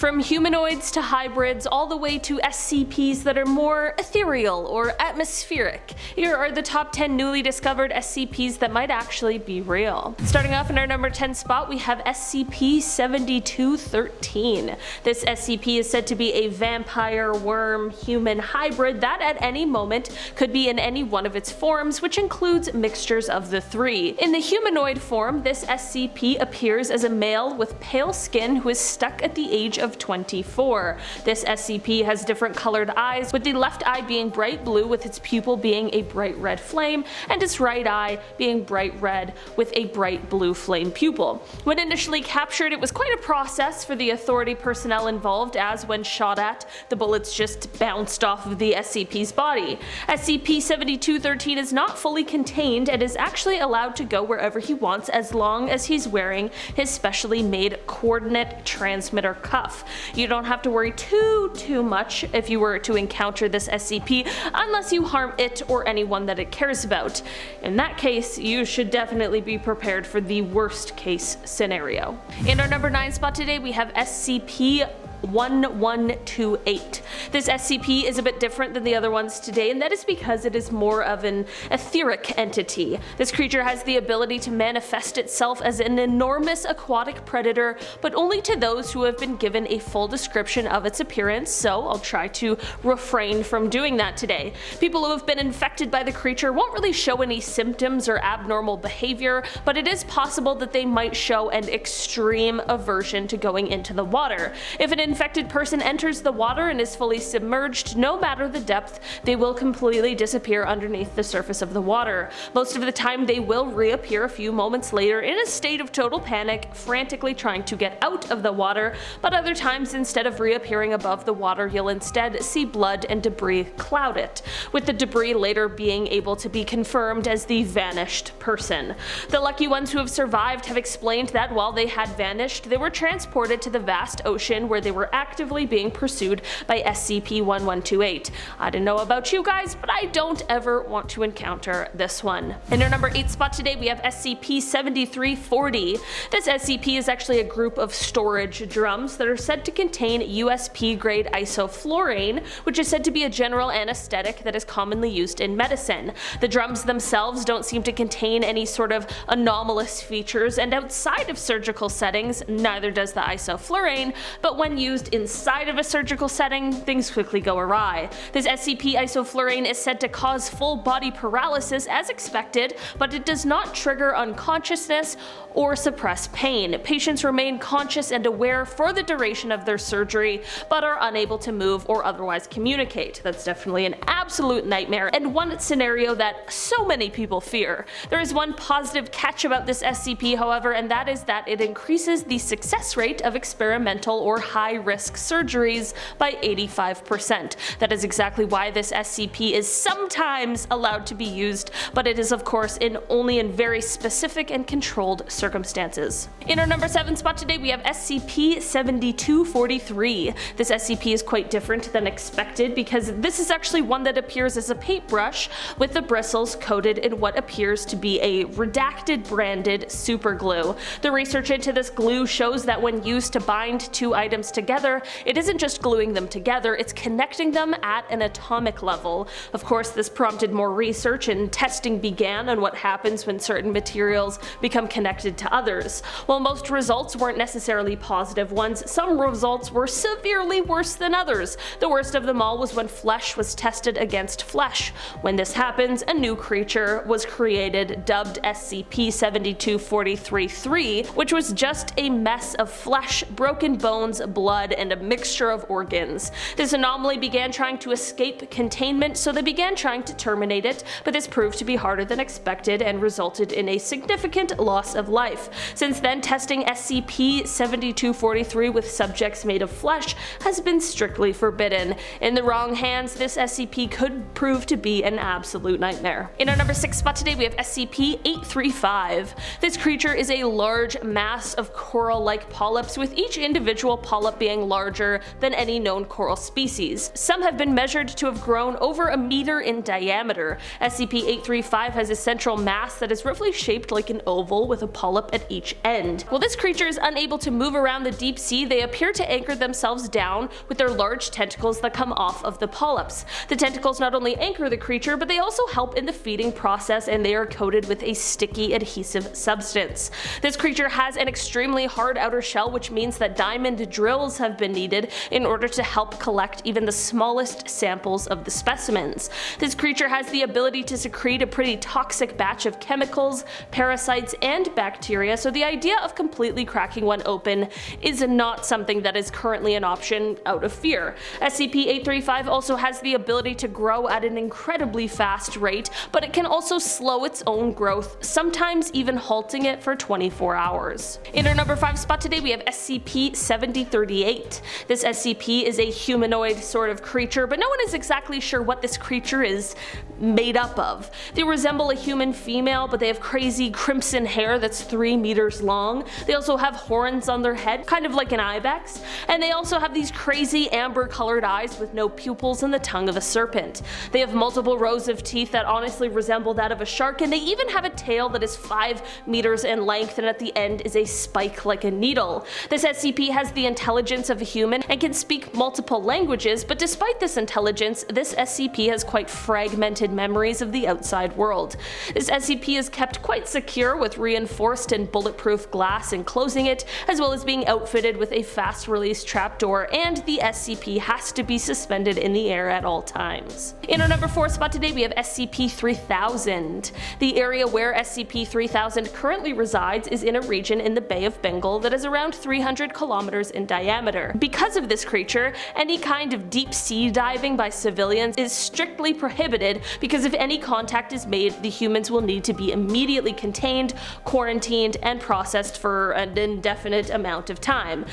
from humanoids to hybrids all the way to SCPs that are more ethereal or atmospheric. Here are the top 10 newly discovered SCPs that might actually be real. Starting off in our number 10 spot, we have SCP-7213. This SCP is said to be a vampire, worm, human hybrid that at any moment could be in any one of its forms, which includes mixtures of the three. In the humanoid form, this SCP appears as a male with pale skin who is stuck at the age of 24. This SCP has different colored eyes, with the left eye being bright blue with its pupil being a bright red flame, and its right eye being bright red with a bright blue flame pupil. When initially captured, it was quite a process for the authority personnel involved, as when shot at, the bullets just bounced off of the SCP's body. SCP-7213 is not fully contained and is actually allowed to go wherever he wants as long as he's wearing his specially made coordinate transmitter cuff. You don't have to worry too much if you were to encounter this SCP unless you harm it or anyone that it cares about. In that case, you should definitely be prepared for the worst case scenario. In our number 9 spot today, we have SCP-1128. This SCP is a bit different than the other ones today, and that is because it is more of an etheric entity. This creature has the ability to manifest itself as an enormous aquatic predator, but only to those who have been given a full description of its appearance, so I'll try to refrain from doing that today. People who have been infected by the creature won't really show any symptoms or abnormal behavior, but it is possible that they might show an extreme aversion to going into the water. If an infected person enters the water and is fully submerged, no matter the depth, they will completely disappear underneath the surface of the water. Most of the time they will reappear a few moments later in a state of total panic, frantically trying to get out of the water, but other times instead of reappearing above the water, you'll instead see blood and debris cloud it, with the debris later being able to be confirmed as the vanished person. The lucky ones who have survived have explained that while they had vanished, they were transported to the vast ocean where they were actively being pursued by SCP-1128. I don't know about you guys, but I don't ever want to encounter this one. In our number 8 spot today, we have SCP-7340. This SCP is actually a group of storage drums that are said to contain USP grade isoflurane, which is said to be a general anesthetic that is commonly used in medicine. The drums themselves don't seem to contain any sort of anomalous features, and outside of surgical settings, neither does the isoflurane, but when used inside of a surgical setting, things quickly go awry. This SCP isoflurane is said to cause full body paralysis as expected, but it does not trigger unconsciousness or suppress pain. Patients remain conscious and aware for the duration of their surgery, but are unable to move or otherwise communicate. That's definitely an absolute nightmare, and one scenario that so many people fear. There is one positive catch about this SCP, however, and that is that it increases the success rate of experimental or high-risk surgeries by 85%. That is exactly why this SCP is sometimes allowed to be used, but it is of course only in very specific and controlled circumstances. In our number 7 spot today, we have SCP-7243. This SCP is quite different than expected because this is actually one that appears as a paintbrush with the bristles coated in what appears to be a redacted branded superglue. The research into this glue shows that when used to bind two items together, it isn't just gluing them together, it's connecting them at an atomic level. Of course, this prompted more research and testing began on what happens when certain materials become connected to others. While most results weren't necessarily positive ones, some results were severely worse than others. The worst of them all was when flesh was tested against flesh. When this happens, a new creature was created dubbed SCP-7243-3, which was just a mess of flesh, broken bones, blood, and a mixture of organs. This anomaly began trying to escape containment, so they began trying to terminate it, but this proved to be harder than expected and resulted in a significant loss of life. Since then, testing SCP-7243 with subjects made of flesh has been strictly forbidden. In the wrong hands, this SCP could prove to be an absolute nightmare. In our number 6 spot today, we have SCP-835. This creature is a large mass of coral-like polyps, with each individual polyp being larger than any known coral species. Some have been measured to have grown over a meter in diameter. SCP-835 has a central mass that is roughly shaped like an oval with a polyp at each end. While this creature is unable to move around the deep sea, they appear to anchor themselves down with their large tentacles that come off of the polyps. The tentacles not only anchor the creature, but they also help in the feeding process, and they are coated with a sticky adhesive substance. This creature has an extremely hard outer shell, which means that diamond drills have been needed in order to help collect even the smallest samples of the specimens. This creature has the ability to secrete a pretty toxic batch of chemicals, parasites, and bacteria, so the idea of completely cracking one open is not something that is currently an option out of fear. SCP-835 also has the ability to grow at an incredibly fast rate, but it can also slow its own growth, sometimes even halting it for 24 hours. In our number 5 spot today we have SCP-7038. This SCP is a humanoid sort of creature, but no one is exactly sure what this creature is made up of. They resemble a human female, but they have crazy crimson hair that's 3 meters long. They also have horns on their head, kind of like an ibex, and they also have these crazy amber colored eyes with no pupils and the tongue of a serpent. They have multiple rows of teeth that honestly resemble that of a shark, and they even have a tail that is 5 meters in length, and at the end is a spike like a needle. This SCP has the intelligence of a human and can speak multiple languages, but despite this intelligence, this SCP has quite fragmented memories of the outside world. This SCP is kept quite secure with reinforced and bulletproof glass enclosing it, as well as being outfitted with a fast release trapdoor, and the SCP has to be suspended in the air at all times. In our number 4 spot today we have SCP-3000. The area where SCP-3000 currently resides is in a region in the Bay of Bengal that is around 300 kilometers in diameter. Because of this creature, any kind of deep sea diving by civilians is strictly prohibited, because if any contact is made, the humans will need to be immediately contained, quarantined, and processed for an indefinite amount of time.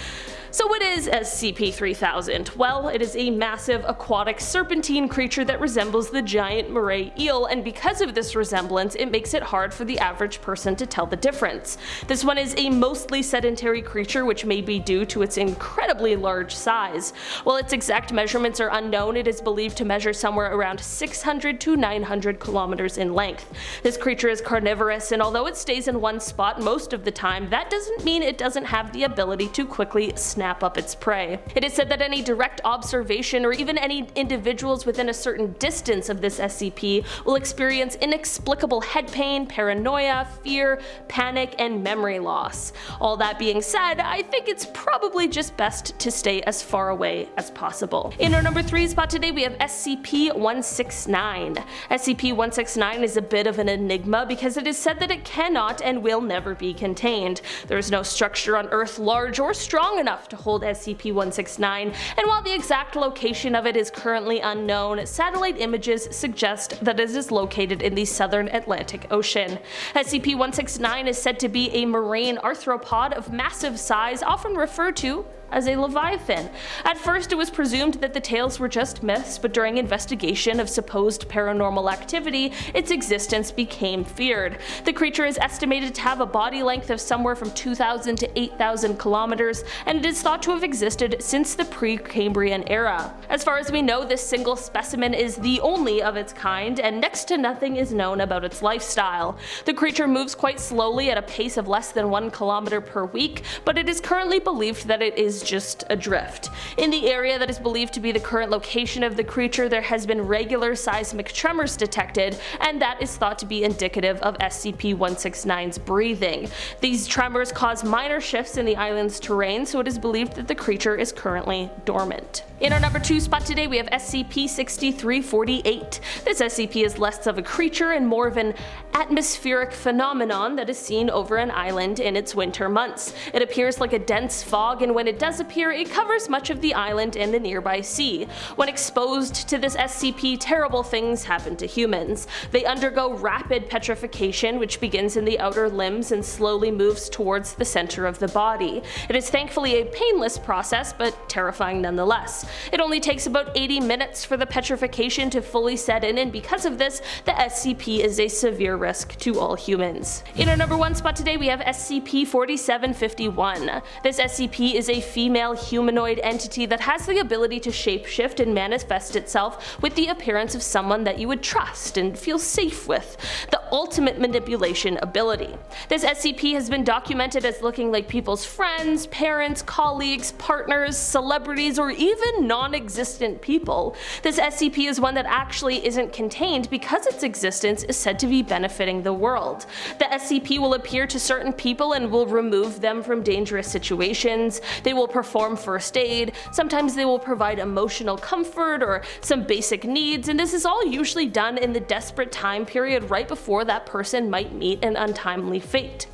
So what is SCP-3000? Well, it is a massive aquatic serpentine creature that resembles the giant moray eel, and because of this resemblance, it makes it hard for the average person to tell the difference. This one is a mostly sedentary creature, which may be due to its incredibly large size. While its exact measurements are unknown, it is believed to measure somewhere around 600 to 900 kilometers in length. This creature is carnivorous, and although it stays in one spot most of the time, that doesn't mean it doesn't have the ability to quickly snap up its prey. It is said that any direct observation or even any individuals within a certain distance of this SCP will experience inexplicable head pain, paranoia, fear, panic, and memory loss. All that being said, I think it's probably just best to stay as far away as possible. In our number 3 spot today we have SCP-169. SCP-169 is a bit of an enigma because it is said that it cannot and will never be contained. There is no structure on Earth large or strong enough to hold SCP-169, and while the exact location of it is currently unknown, satellite images suggest that it is located in the southern Atlantic Ocean. SCP-169 is said to be a marine arthropod of massive size, often referred to as a leviathan. At first it was presumed that the tales were just myths, but during investigation of supposed paranormal activity, its existence became feared. The creature is estimated to have a body length of somewhere from 2,000 to 8,000 kilometers, and it is thought to have existed since the pre-Cambrian era. As far as we know, this single specimen is the only of its kind, and next to nothing is known about its lifestyle. The creature moves quite slowly at a pace of less than 1 kilometer per week, but it is currently believed that it is just adrift. In the area that is believed to be the current location of the creature, there has been regular seismic tremors detected, and that is thought to be indicative of SCP-169's breathing. These tremors cause minor shifts in the island's terrain, so it is believed that the creature is currently dormant. In our number 2 spot today we have SCP-6348. This SCP is less of a creature and more of an atmospheric phenomenon that is seen over an island in its winter months. It appears like a dense fog, and when it does appear, it covers much of the island and the nearby sea. When exposed to this SCP, terrible things happen to humans. They undergo rapid petrification, which begins in the outer limbs and slowly moves towards the center of the body. It is thankfully a painless process, but terrifying nonetheless. It only takes about 80 minutes for the petrification to fully set in, and because of this, the SCP is a severe risk to all humans. In our number 1 spot today we have SCP-4751. This SCP is a female humanoid entity that has the ability to shapeshift and manifest itself with the appearance of someone that you would trust and feel safe with. The ultimate manipulation ability. This SCP has been documented as looking like people's friends, parents, colleagues, partners, celebrities, or even non-existent people. This SCP is one that actually isn't contained because its existence is said to be benefiting the world. The SCP will appear to certain people and will remove them from dangerous situations. They will perform first aid, sometimes they will provide emotional comfort or some basic needs, and this is all usually done in the desperate time period right before that person might meet an untimely fate.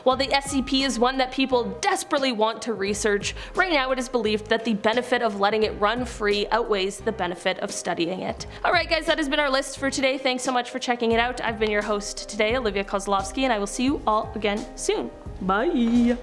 While the SCP is one that people desperately want to research, right now it is believed that the benefit of letting it run free outweighs the benefit of studying it. Alright guys, that has been our list for today. Thanks so much for checking it out. I've been your host today, Olivia Kozlovsky, and I will see you all again soon. Bye!